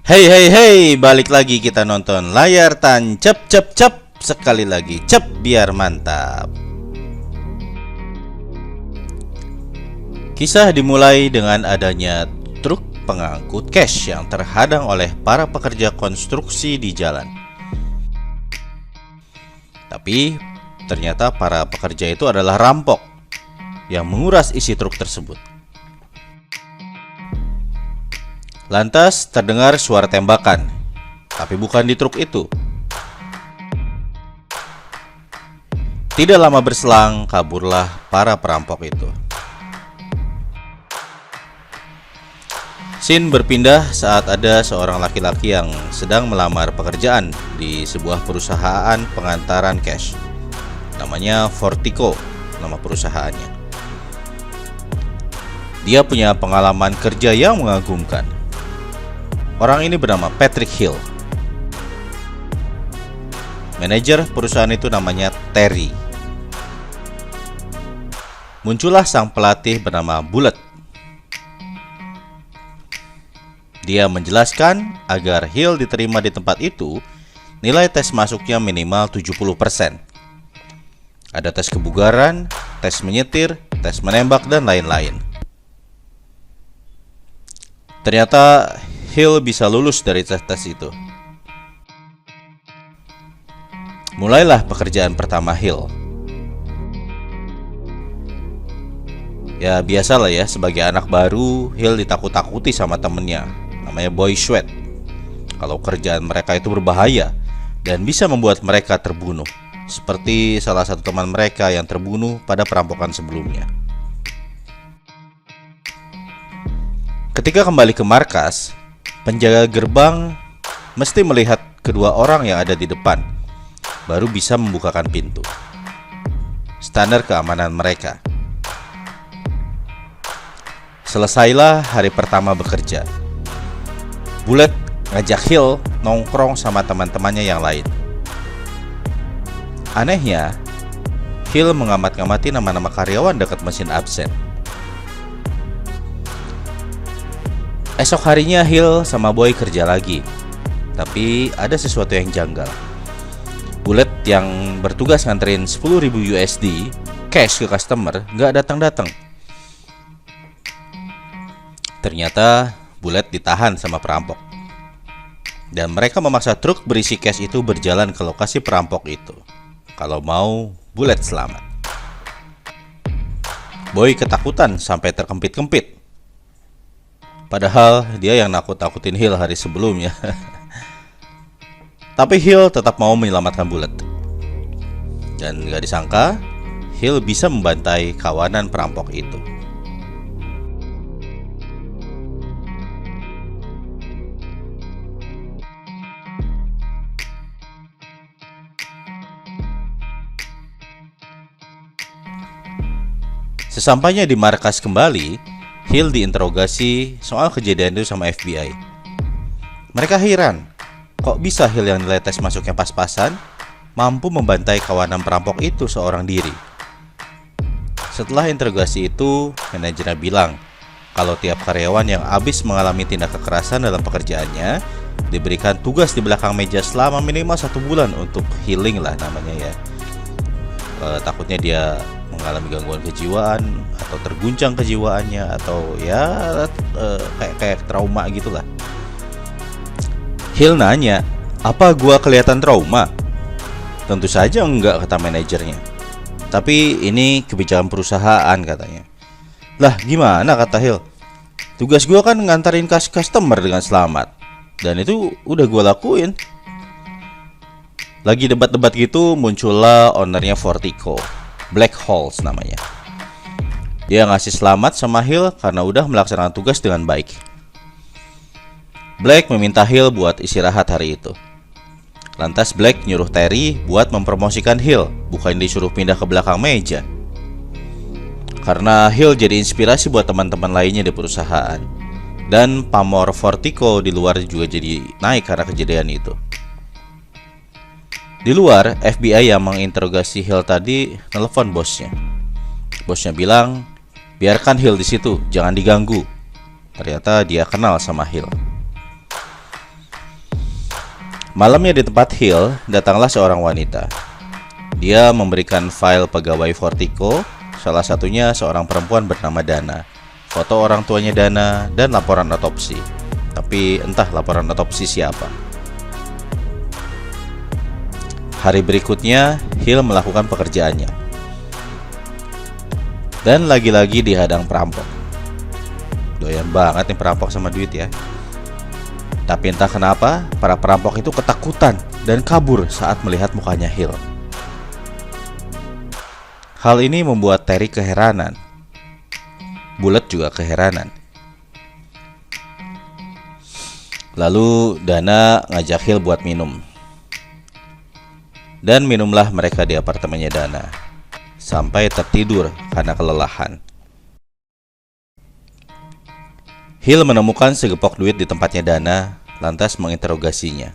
Hey hey hey, balik lagi kita nonton layar tancap cep cep. Sekali lagi cep biar mantap. Kisah dimulai dengan adanya truk pengangkut cash yang terhadang oleh para pekerja konstruksi di jalan. Tapi ternyata para pekerja itu adalah rampok yang menguras isi truk tersebut. Lantas terdengar suara tembakan, tapi bukan di truk itu. Tidak lama berselang, kaburlah para perampok itu. Scene berpindah saat ada seorang laki-laki yang sedang melamar pekerjaan di sebuah perusahaan pengantaran cash. Namanya Fortico, nama perusahaannya. Dia punya pengalaman kerja yang mengagumkan. Orang ini bernama Patrick Hill. Manajer perusahaan itu namanya Terry. Muncullah sang pelatih bernama Bullet. Dia menjelaskan agar Hill diterima di tempat itu, nilai tes masuknya minimal 70%. Ada tes kebugaran, tes menyetir, tes menembak, dan lain-lain. Ternyata Hill bisa lulus dari tes itu. Mulailah pekerjaan pertama Hill. Ya biasalah ya, sebagai anak baru, Hill ditakut-takuti sama temennya, namanya Boy Sweat. Kalau kerjaan mereka itu berbahaya dan bisa membuat mereka terbunuh, seperti salah satu teman mereka yang terbunuh pada perampokan sebelumnya. Ketika kembali ke markas, penjaga gerbang mesti melihat kedua orang yang ada di depan, baru bisa membukakan pintu. Standar keamanan mereka. Selesailah hari pertama bekerja. Bullet ngajak Hill nongkrong sama teman-temannya yang lain. Anehnya, Hill mengamat-ngamati nama-nama karyawan dekat mesin absen. Esok harinya Hill sama Boy kerja lagi. Tapi ada sesuatu yang janggal. Bullet yang bertugas nganterin 10.000 USD cash ke customer gak datang-datang. Ternyata Bullet ditahan sama perampok. Dan mereka memaksa truk berisi cash itu berjalan ke lokasi perampok itu, kalau mau Bullet selamat. Boy ketakutan sampai terkempit-kempit. Padahal dia yang nakut-nakutin Hill hari sebelumnya. Tapi Hill tetap mau menyelamatkan Bullet. Dan gak disangka, Hill bisa membantai kawanan perampok itu. Sesampainya di markas kembali, Hill diinterogasi soal kejadian itu sama FBI. Mereka heran, kok bisa Hill yang nilai tes masuknya pas-pasan mampu membantai kawanan perampok itu seorang diri. Setelah interogasi itu, manajernya bilang kalau tiap karyawan yang habis mengalami tindak kekerasan dalam pekerjaannya diberikan tugas di belakang meja selama minimal 1 bulan untuk healing lah namanya ya. Takutnya dia mengalami gangguan kejiwaan atau terguncang kejiwaannya atau ya kayak trauma gitulah. Hill nanya, "Apa gua kelihatan trauma?" "Tentu saja enggak," kata manajernya. "Tapi ini kebijakan perusahaan," katanya. "Lah gimana?" kata Hill. "Tugas gua kan ngantarin customer dengan selamat, dan itu udah gua lakuin." Lagi debat-debat gitu, muncullah ownernya Fortico, Black Halls namanya. Dia ngasih selamat sama Hill karena udah melaksanakan tugas dengan baik. Black meminta Hill buat istirahat hari itu. Lantas Black nyuruh Terry buat mempromosikan Hill, bukan disuruh pindah ke belakang meja. Karena Hill jadi inspirasi buat teman-teman lainnya di perusahaan. Dan pamor Fortico di luar juga jadi naik karena kejadian itu. Di luar, FBI yang menginterogasi Hill tadi nelpon bosnya. Bosnya bilang, biarkan Hill di situ, jangan diganggu. Ternyata dia kenal sama Hill. Malamnya di tempat Hill, datanglah seorang wanita. Dia memberikan file pegawai Vortico, salah satunya seorang perempuan bernama Dana, foto orang tuanya Dana, dan laporan otopsi. Tapi entah laporan otopsi siapa. Hari berikutnya, Hill melakukan pekerjaannya. Dan lagi-lagi dihadang perampok. Doyan banget nih perampok sama duit ya. Tapi entah kenapa, para perampok itu ketakutan dan kabur saat melihat mukanya Hill. Hal ini membuat Terry keheranan. Bullet juga keheranan. Lalu Dana ngajak Hill buat minum. Dan minumlah mereka di apartemennya Dana, sampai tertidur karena kelelahan. Hill menemukan segepok duit di tempatnya Dana, lantas menginterogasinya.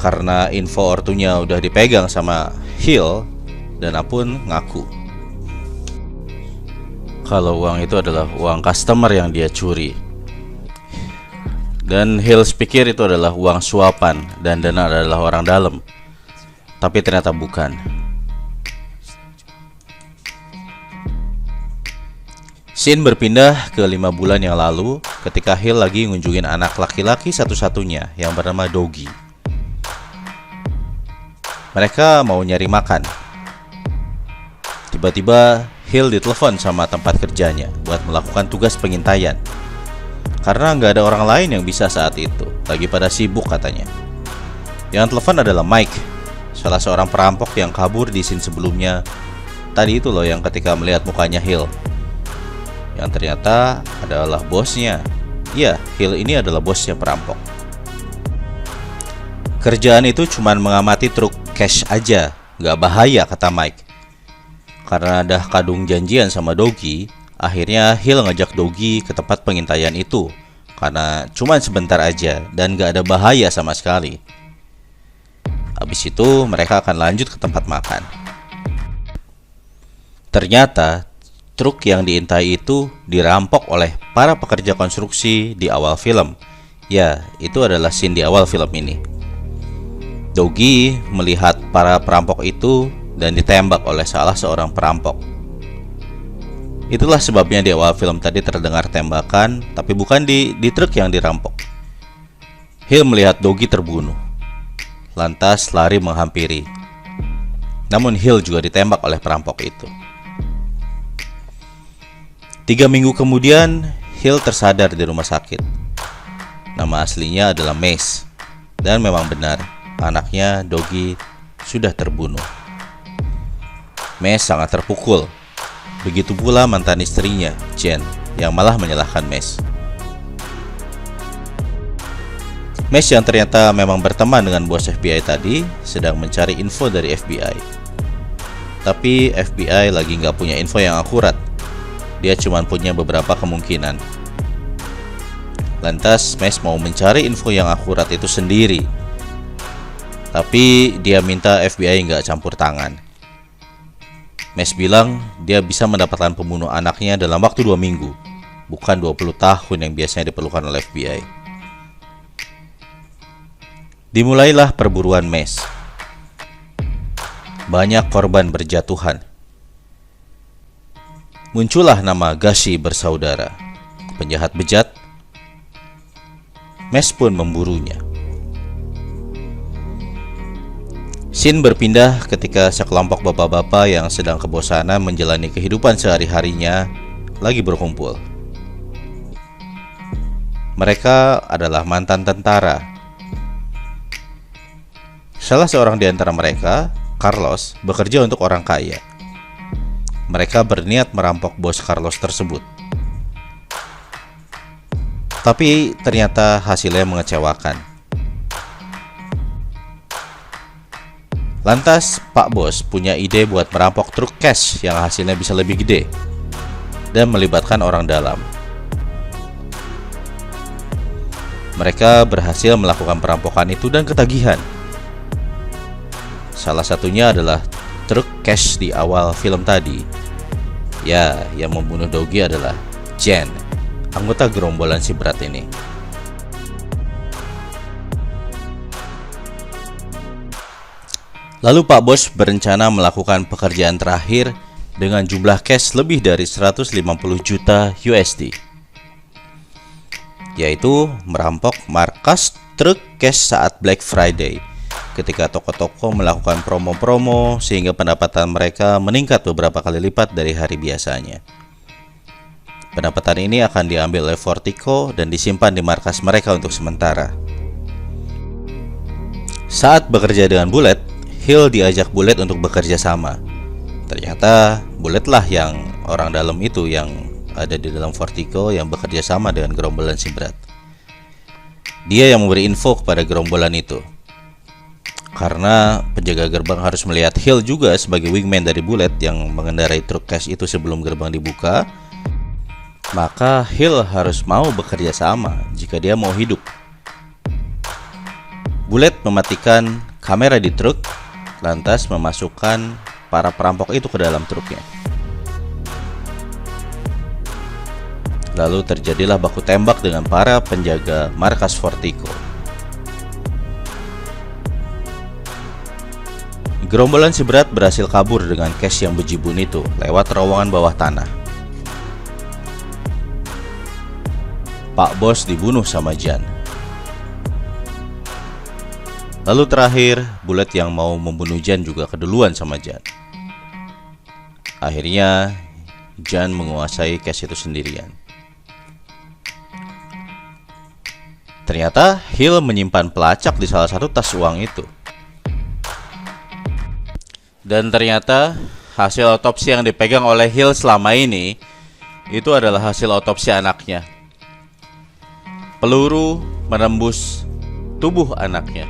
Karena info ortunya udah dipegang sama Hill, Dana pun ngaku kalau uang itu adalah uang customer yang dia curi. Dan Hill pikir itu adalah uang suapan dan Dana adalah orang dalam. Tapi ternyata bukan. Scene berpindah ke 5 bulan yang lalu ketika Hill lagi ngunjungin anak laki-laki satu-satunya yang bernama Doggy. Mereka mau nyari makan. Tiba-tiba Hill ditelepon sama tempat kerjanya buat melakukan tugas pengintaian. Karena nggak ada orang lain yang bisa saat itu, lagi pada sibuk katanya. Yang telepon adalah Mike, salah seorang perampok yang kabur di scene sebelumnya. Tadi itu loh yang ketika melihat mukanya Hill, yang ternyata adalah bosnya. Iya, Hill ini adalah bosnya perampok. Kerjaan itu cuma mengamati truk cash aja, gak bahaya kata Mike. Karena ada kadung janjian sama Doggy, akhirnya Hill ngajak Doggy ke tempat pengintaian itu. Karena cuma sebentar aja dan gak ada bahaya sama sekali. Habis itu mereka akan lanjut ke tempat makan. Ternyata truk yang diintai itu dirampok oleh para pekerja konstruksi di awal film. Ya, itu adalah scene di awal film ini. Doggy melihat para perampok itu dan ditembak oleh salah seorang perampok. Itulah sebabnya di awal film tadi terdengar tembakan, tapi bukan di truk yang dirampok. Hill melihat Doggy terbunuh, lantas lari menghampiri. Namun Hill juga ditembak oleh perampok itu. 3 minggu kemudian, Hill tersadar di rumah sakit. Nama aslinya adalah Mace. Dan memang benar, anaknya Doggy sudah terbunuh. Mace sangat terpukul. Begitu pula mantan istrinya, Jen, yang malah menyalahkan Mace. Mace yang ternyata memang berteman dengan bos FBI tadi sedang mencari info dari FBI. Tapi FBI lagi nggak punya info yang akurat. Dia cuma punya beberapa kemungkinan. Lantas Mace mau mencari info yang akurat itu sendiri. Tapi dia minta FBI nggak campur tangan. Mace bilang dia bisa mendapatkan pembunuh anaknya dalam waktu 2 minggu, bukan 20 tahun yang biasanya diperlukan oleh FBI. Dimulailah perburuan Mace. Banyak korban berjatuhan. Muncullah nama Gacy bersaudara, penjahat bejat. Mace pun memburunya. Scene berpindah ketika sekelompok bapak-bapak yang sedang kebosanan menjalani kehidupan sehari-harinya lagi berkumpul. Mereka adalah mantan tentara. Salah seorang di antara mereka, Carlos, bekerja untuk orang kaya. Mereka berniat merampok bos Carlos tersebut. Tapi ternyata hasilnya mengecewakan. Lantas Pak Bos punya ide buat merampok truk cash yang hasilnya bisa lebih gede dan melibatkan orang dalam. Mereka berhasil melakukan perampokan itu dan ketagihan. Salah satunya adalah truk cash di awal film tadi. Ya, yang membunuh Doggy adalah Jen, anggota gerombolan si berat ini. Lalu Pak Bos berencana melakukan pekerjaan terakhir dengan jumlah cash lebih dari 150 juta USD, yaitu merampok markas truk cash saat Black Friday, ketika toko-toko melakukan promo-promo sehingga pendapatan mereka meningkat beberapa kali lipat dari hari biasanya. Pendapatan ini akan diambil oleh Fortico dan disimpan di markas mereka untuk sementara. Saat bekerja dengan Bullet, Hill diajak Bullet untuk bekerja sama. Ternyata Bullet lah yang orang dalam itu yang ada di dalam Fortico yang bekerja sama dengan gerombolan si Brad. Dia yang memberi info kepada gerombolan itu. Karena penjaga gerbang harus melihat Hill juga sebagai wingman dari Bullet yang mengendarai truk cash itu sebelum gerbang dibuka, maka Hill harus mau bekerja sama jika dia mau hidup. Bullet mematikan kamera di truk, lantas memasukkan para perampok itu ke dalam truknya. Lalu terjadilah baku tembak dengan para penjaga markas Fortico. Gerombolan si Brad berhasil kabur dengan cash yang bejibun itu lewat terowongan bawah tanah. Pak Bos dibunuh sama Jan. Lalu terakhir, Bullet yang mau membunuh Jan juga keduluan sama Jan. Akhirnya, Jan menguasai cash itu sendirian. Ternyata Hill menyimpan pelacak di salah satu tas uang itu. Dan ternyata hasil otopsi yang dipegang oleh Hill selama ini itu adalah hasil otopsi anaknya. Peluru menembus tubuh anaknya.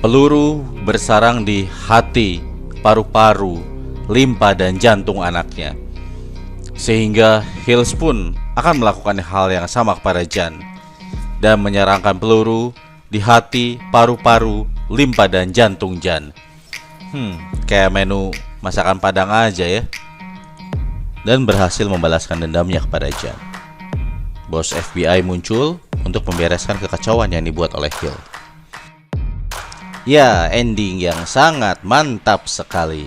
Peluru bersarang di hati, paru-paru, limpa dan jantung anaknya. Sehingga Hills pun akan melakukan hal yang sama kepada Jan dan menyerangkan peluru di hati, paru-paru, limpa dan jantung Jan. Kayak menu masakan Padang aja ya. Dan berhasil membalaskan dendamnya kepada Jan. Bos FBI muncul untuk membereskan kekacauan yang dibuat oleh Hill. Ya, ending yang sangat mantap sekali.